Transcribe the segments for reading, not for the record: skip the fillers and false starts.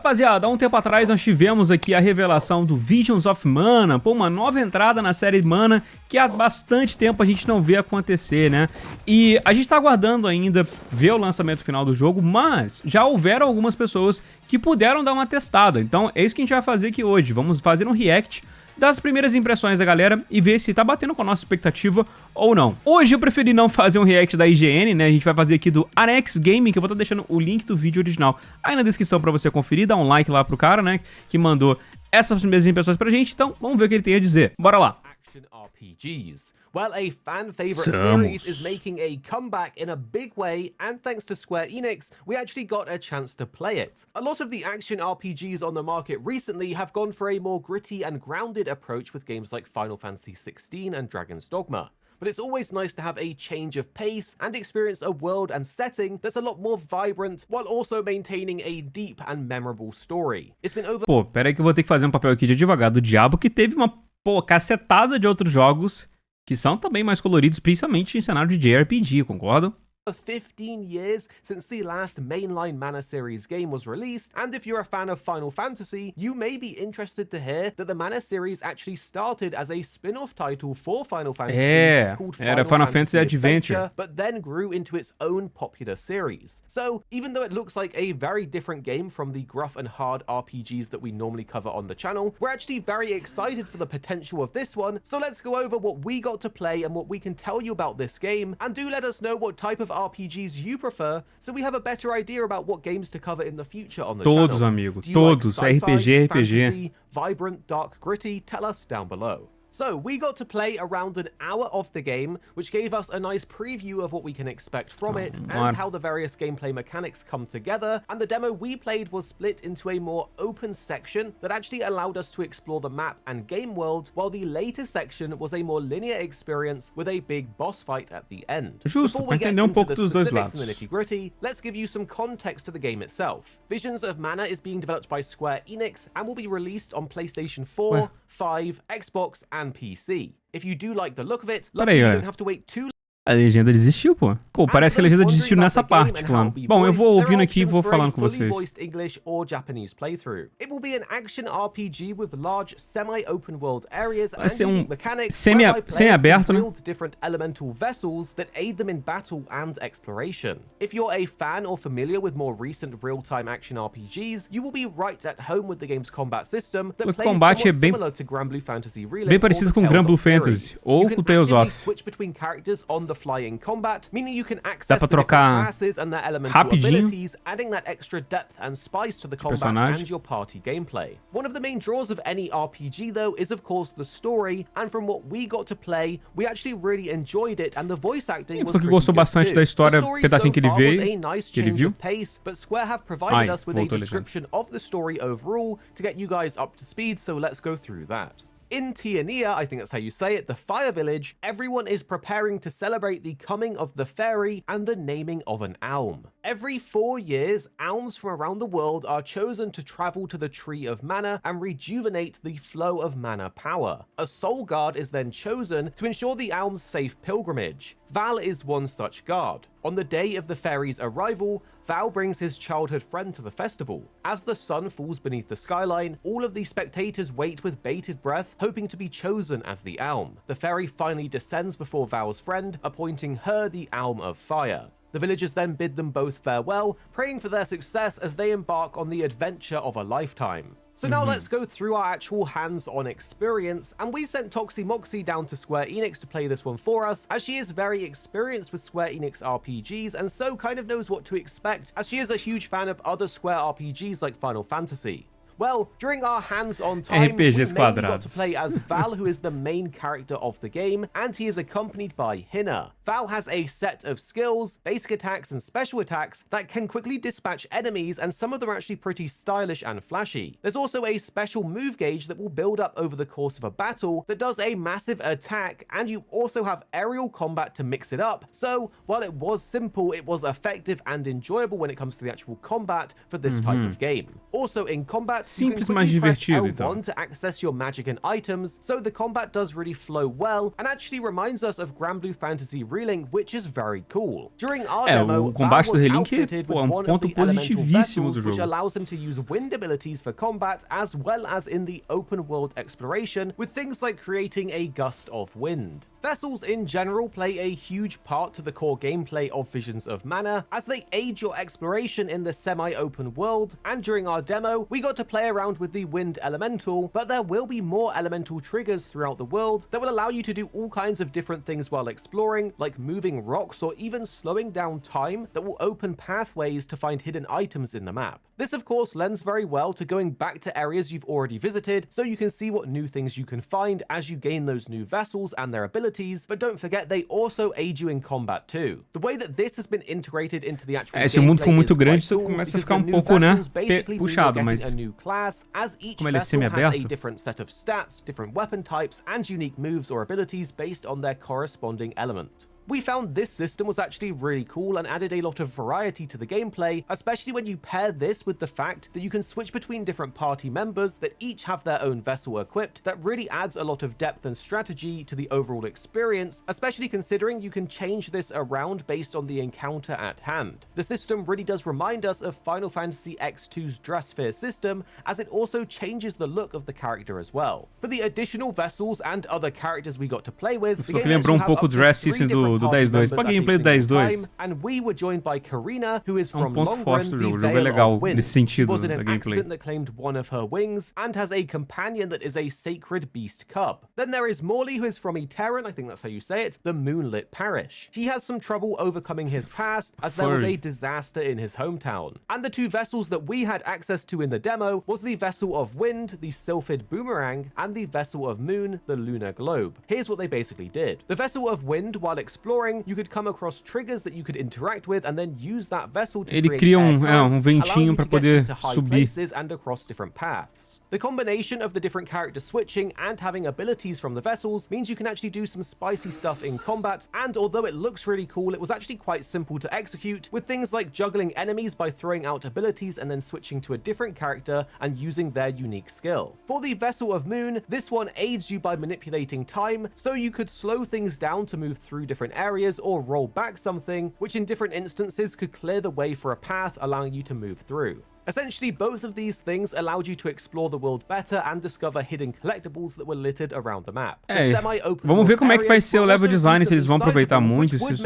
Rapaziada, há um tempo atrás nós tivemos aqui a revelação do Visions of Mana, pô, uma nova entrada na série Mana que há bastante tempo a gente não vê acontecer, né? E a gente tá aguardando ainda ver o lançamento final do jogo, mas já houveram algumas pessoas que puderam dar uma testada, então é isso que a gente vai fazer aqui hoje. Vamos fazer um react das primeiras impressões da galera e ver se tá batendo com a nossa expectativa ou não. Hoje eu preferi não fazer um react da IGN, né? A gente vai fazer aqui do Arex Gaming, que eu vou estar deixando o link do vídeo original aí na descrição pra você conferir, dá um like lá pro cara, né? Que mandou essas primeiras impressões pra gente, então vamos ver o que ele tem a dizer. Bora lá! RPGs. Well, a fan-favorite series is making a comeback in a big way, and thanks to Square Enix, we actually got a chance to play it. A lot of the action RPGs on the market recently have gone for a more gritty and grounded approach with games like Final Fantasy XVI and Dragon's Dogma. But it's always nice to have a change of pace and experience a world and setting that's a lot more vibrant while also maintaining a deep and memorable story. It's been over... Pô, pera aí que eu vou ter que fazer um papel aqui de advogado do diabo, que teve uma cacetada de outros jogos que são também mais coloridos, principalmente em cenário de JRPG, concordam? 15 years since the last mainline Mana series game was released, and if you're a fan of Final Fantasy, you may be interested to hear that the Mana series actually started as a spin-off title for Final Fantasy called Final Fantasy Adventure, but then grew into its own popular series. So, even though it looks like a very different game from the gruff and hard RPGs that we normally cover on the channel, we're actually very excited for the potential of this one, so let's go over what we got to play and what we can tell you about this game, and do let us know what type of RPGs you prefer, so we have a better idea about what games to cover in the future on the channel. Todos, amigos, todos. Like RPG, fantasy, vibrant, dark, gritty? Tell us down below. So, we got to play around an hour of the game, which gave us a nice preview of what we can expect from it, and how the various gameplay mechanics come together, and the demo we played was split into a more open section that actually allowed us to explore the map and game world, while the later section was a more linear experience with a big boss fight at the end. Justo, Before we get entender into pouco the dos dois specifics lados. and the nitty-gritty, let's give you some context to the game itself. Visions of Mana is being developed by Square Enix and will be released on PlayStation 4, 5, Xbox, and PC. If you do like the look of it, luckily you don't have to wait too. A legenda desistiu, pô. Pô, parece que a legenda desistiu nessa parte, mano. Bom, eu vou ouvindo aqui e vou falando com vocês. English or Japanese playthrough. It will be an action RPG with large semi-open world areas and unique mechanics semi-aberto, né? Build different elemental vessels that aid them in battle and exploration. If you're a fan or familiar with more recent real-time action RPGs, you will be right at home with the game's combat system that plays somewhat similar to Granblue Fantasy Relink. Bem parecido com Granblue Fantasy ou com Tales of. Switch between characters on the fly in combat, meaning you can access Dá pra the different trocar classes and their elemental abilities, adding that extra depth and spice to the combat and your party gameplay. One of the main draws of any RPG, though, is of course the story, and from what we got to play, we actually really enjoyed it, and the voice acting was pretty good too. The story so far was a nice change of pace, but Square have provided us with a description of the story overall to get you guys up to speed, so let's go through that. In Tiania, I think that's how you say it, the Fire Village, everyone is preparing to celebrate the coming of the fairy and the naming of an Alm. Every 4 years, Alms from around the world are chosen to travel to the Tree of Mana and rejuvenate the flow of mana power. A soul guard is then chosen to ensure the Alm's safe pilgrimage. Val is one such guard. On the day of the fairy's arrival, Val brings his childhood friend to the festival. As the sun falls beneath the skyline, all of the spectators wait with bated breath, hoping to be chosen as the Alm. The fairy finally descends before Val's friend, appointing her the Alm of Fire. The villagers then bid them both farewell, praying for their success as they embark on the adventure of a lifetime. So now let's go through our actual hands-on experience, and we sent Toxie Moxie down to Square Enix to play this one for us, as she is very experienced with Square Enix RPGs, and so kind of knows what to expect, as she is a huge fan of other Square RPGs like Final Fantasy. Well, during our hands-on time, we mainly got to play as Val, who is the main character of the game, and he is accompanied by Hinna. Val has a set of skills, basic attacks and special attacks that can quickly dispatch enemies, and some of them are actually pretty stylish and flashy. There's also a special move gauge that will build up over the course of a battle that does a massive attack, and you also have aerial combat to mix it up. So, while it was simple, it was effective and enjoyable when it comes to the actual combat for this type of game. Also in combat, simples, mas divertido, então. To access your magic and items, so the combat does really flow well and actually reminds us of Granblue Fantasy Relink, which is very cool. During our demo, o combate do Relink é one ponto positivíssimo do which jogo. allows him to use wind abilities for combat as well as in the open world exploration, with things like creating a gust of wind. Vessels in general play a huge part to the core gameplay of Visions of Mana, as they aid your exploration in the semi-open world, and during our demo, we got to play around with the wind elemental, but there will be more elemental triggers throughout the world that will allow you to do all kinds of different things while exploring, like moving rocks or even slowing down time that will open pathways to find hidden items in the map. This of course lends very well to going back to areas you've already visited, so you can see what new things you can find as you gain those new vessels and their abilities, but don't forget they also aid you in combat too. The way that this has been integrated into the actual se o mundo for muito grande, isso começa a ficar pouco, né, puxado, mas como ele é semi-aberto, has a different set of stats, different weapon types, and unique moves or abilities based on their corresponding element. We found this system was actually really cool and added a lot of variety to the gameplay, especially when you pair this with the fact that you can switch between different party members that each have their own vessel equipped. That really adds a lot of depth and strategy to the overall experience, especially considering you can change this around based on the encounter at hand. The system really does remind us of Final Fantasy X2's Dresphere system, as it also changes the look of the character as well. For the additional vessels and other characters we got to play with, the game lembrou pouco do Dress System do 10.2. Pra gameplay do 10.2. And we were joined by Karina, who is from ponto forte do jogo. O jogo é Vale legal of nesse sentido was in da an gameplay. accident that claimed one of her wings and has a companion that is a sacred beast cub. Then there is Morley, who is from Eteran, I think that's how you say it, the Moonlit Parish. He has some trouble overcoming his past as there was a disaster in his hometown. And the two vessels that we had access to in the demo was the Vessel of Wind, the Sylphid Boomerang, and the Vessel of Moon, the Lunar Globe. Here's what they basically did. The Vessel of Wind, while exploring, you could come across triggers that you could interact with and then use that vessel to Ele cria ventinho para poder subir and across different paths. The combination of the different character switching and having abilities from the vessels means you can actually do some spicy stuff in combat, and although it looks really cool, it was actually quite simple to execute, with things like juggling enemies by throwing out abilities and then switching to a different character and using their unique skill. For the Vessel of Moon, this one aids you by manipulating time, so you could slow things down to move through different areas or roll back something, which in different instances could clear the way for a path, allowing you to move through. Essentially, both of these things allowed you to explore the world better and discover hidden collectibles that were littered around the map. Vamos ver como é que vai ser o level design, se eles vão aproveitar muito, se isso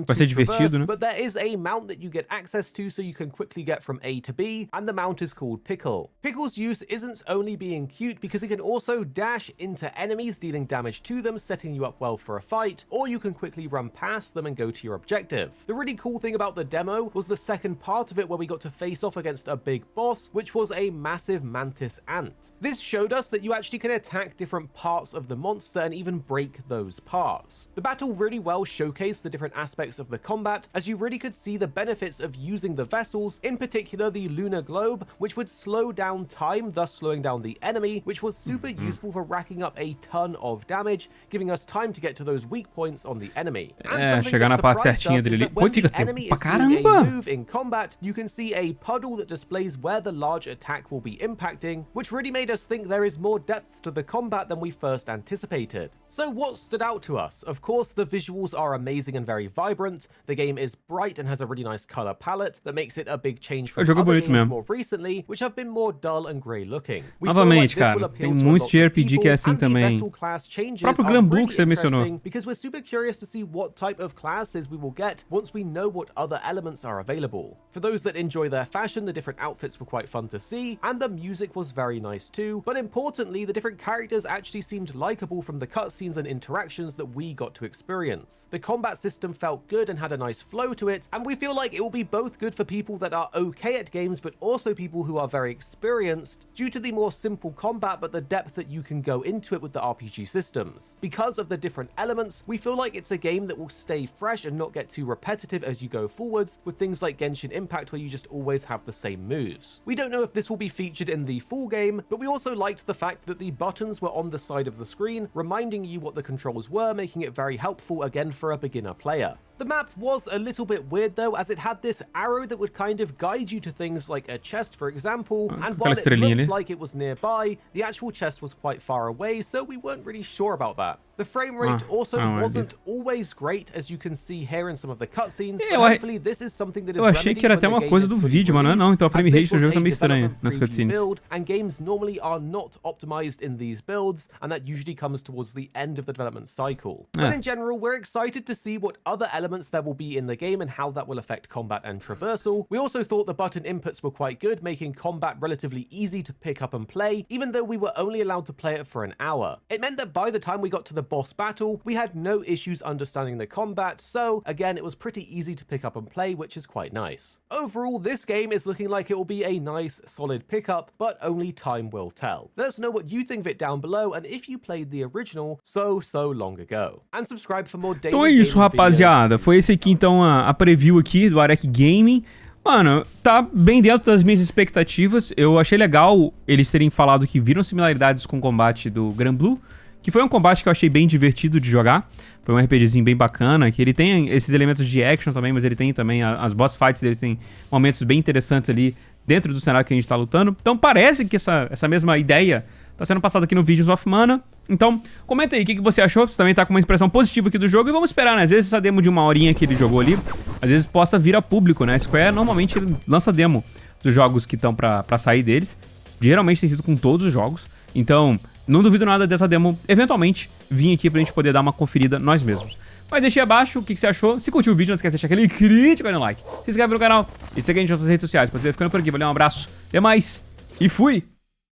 vai ser divertido, né? But there is a mount that you get access to so you can quickly get from A to B, and the mount is called Pickle. Pickle's use isn't only being cute because it can also dash into enemies, dealing damage to them, setting you up well for a fight, or you can quickly run past them and go to your objective. The really cool thing about the demo was the second part of it, where we got to face off against a big boss, which was a massive mantis ant. This showed us that you actually can attack different parts of the monster and even break those parts. The battle really well showcased the different aspects of the combat, as you really could see the benefits of using the vessels, in particular the Lunar Globe, which would slow down time, thus slowing down the enemy, which was super useful for racking up a ton of damage, giving us time to get to those weak points on the enemy. Chegar na parte certinha dele ali. Pô, fica tempo pra caramba! Move in combat, you can see a puddle that displays where the large attack will be impacting, which really made us think there is more depth to the combat than we first anticipated. So what stood out to us? Of course, the visuals are amazing and very vibrant. The game is bright and has a really nice color palette that makes it a big change from other games more recently, which have been more dull and grey looking. Novamente, cara, tem muito de RPG que é assim também. O próprio Granblue que você mencionou. Because we're super curious to see what type of classes we will get once we know what other elements are available. For those that enjoy their fashion, the different outfits were quite fun to see, and the music was very nice too, but importantly, the different characters actually seemed likable from the cutscenes and interactions that we got to experience. The combat system felt good and had a nice flow to it, and we feel like it will be both good for people that are okay at games, but also people who are very experienced, due to the more simple combat but the depth that you can go into it with the RPG systems. Because of the different elements, we feel like it's a game that will stay fresh and not get too repetitive as you go forwards, with things like Genshin Impact where you just always have the same moves. We don't know if this will be featured in the full game, but we also liked the fact that the buttons were on the side of the screen, reminding you what the controls were, making it very helpful again for a beginner player. The map was a little bit weird though, as it had this arrow that would kind of guide you to things like a chest, for example, and while it looked like it was nearby, the actual chest was quite far away, so we weren't really sure about that. The frame rate also wasn't always great, as you can see here in some of the cutscenes, but hopefully this is something that is eu achei que era até uma coisa do vídeo, mas não, então a frame rate do jogo tá meio estranha nas cutscenes. And games normally are not optimized in these builds, and that usually comes towards the end of the development cycle. But in general, we're excited to see what other elements there will be in the game and how that will affect combat and traversal. We also thought the button inputs were quite good, making combat relatively easy to pick up and play, even though we were only allowed to play it for an hour. It meant that by the time we got to the boss battle, we had no issues understanding the combat, so again, it was pretty easy to pick up and play, which is quite nice. Overall, this game is looking like it will be a nice, solid pickup, but only time will tell. Let us know what you think of it down below, and if you played the original so long ago. And subscribe for more daily Então é isso, rapaziada. Foi esse aqui, então, a preview aqui do Ataque Gaming. Mano, tá bem dentro das minhas expectativas. Eu achei legal eles terem falado que viram similaridades com o combate do Gran Blue, que foi um combate que eu achei bem divertido de jogar. Foi um RPGzinho bem bacana, que ele tem esses elementos de action também, mas ele tem também as boss fights, ele tem momentos bem interessantes ali dentro do cenário que a gente tá lutando. Então parece que essa mesma ideia tá sendo passada aqui no Visions of Mana. Então, comenta aí o que você achou, você também tá com uma expressão positiva aqui do jogo, e vamos esperar, né? Às vezes essa demo de 1 horinha que ele jogou ali, às vezes possa vir a público, né? A Square normalmente lança demo dos jogos que estão pra sair deles, geralmente tem sido com todos os jogos, então não duvido nada dessa demo eventualmente vir aqui pra gente poder dar uma conferida nós mesmos. Mas deixa aí abaixo o que você achou, se curtiu o vídeo, não esquece de deixar aquele crítico aí no like, se inscreve no canal e segue a gente nas nossas redes sociais. Pode ser ficando por aqui, valeu, um abraço, até mais e fui!